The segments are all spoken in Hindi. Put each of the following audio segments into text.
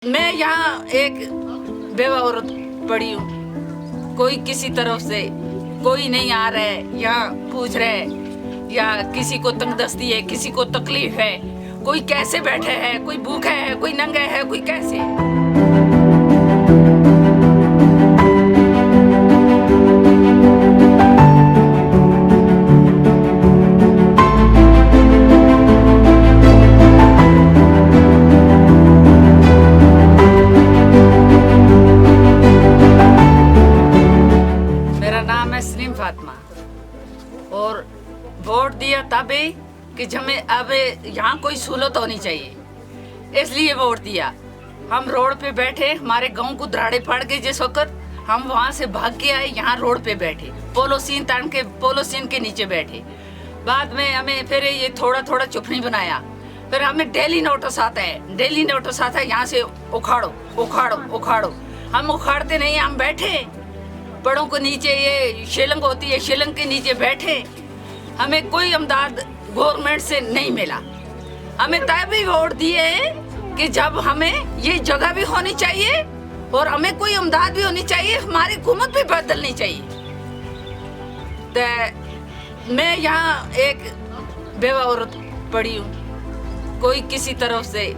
मैं यहाँ एक बेवा औरत पड़ी हूँ। कोई किसी तरफ से कोई नहीं आ रहा है, यहाँ पूछ रहे है या किसी को तंगदस्ती है, किसी को तकलीफ है, कोई कैसे बैठे है, कोई भूखा है, कोई नंगा है, कोई कैसे है। नस्रीन फातिमा और वोट दिया तभी कि हमें अब यहाँ कोई सहूलत होनी चाहिए, इसलिए वोट दिया। हम रोड पे बैठे, हमारे गांव को दराड़े पड़ गए जिस वक्त हम वहाँ से भाग के आए, यहाँ रोड पे बैठे, पोलोसीन तान के पोलोसीन के नीचे बैठे। बाद में हमें फिर ये थोड़ा थोड़ा चुपनी बनाया, फिर हमें डेली नोटिस आता है, डेली नोटिस आता है यहाँ से उखाड़ो उखाड़ो उखाड़ो। हम उखाड़ते नहीं, हम बैठे बड़ों को नीचे, ये शिलंग होती है, शिलंग के नीचे बैठे। हमें कोई इमदाद गवर्नमेंट से नहीं मिला। हमें तभी वोट दिए कि जब हमें ये जगह भी होनी चाहिए और हमें कोई इमदाद भी होनी चाहिए, हमारी हुकूमत भी बदलनी चाहिए। तो मैं यहाँ एक बेवा औरत पड़ी हूँ। कोई किसी तरफ से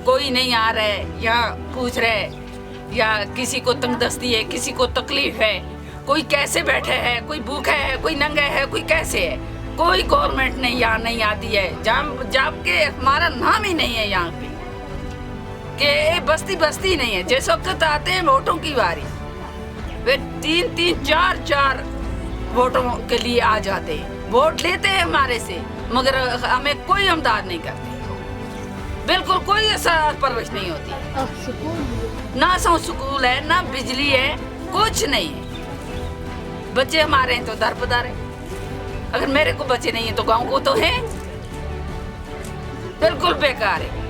कोई नहीं आ रहा है, यहाँ पूछ रहे है या किसी को तंगदस्ती है, किसी को तकलीफ है, कोई कैसे बैठे है, कोई भूखा है, कोई नंगा है, कोई कैसे है। कोई गवर्नमेंट नहीं यहाँ नहीं आती है, जबकि हमारा नाम ही नहीं है यहाँ पे, कि बस्ती बस्ती नहीं है। जिस वक्त आते हैं वोटों की बारी, वे 3-3, 4-4 वोटों के लिए आ जाते हैं, वोट लेते हैं हमारे से, मगर हमें कोई इमदाद नहीं करते। बिल्कुल कोई ऐसा परवरिश नहीं होती, ना स्कूल है, ना बिजली है, कुछ नहीं है। बच्चे हमारे हैं तो दरबदर है, अगर मेरे को बच्चे नहीं है तो गांव को तो है। बिल्कुल बेकार है।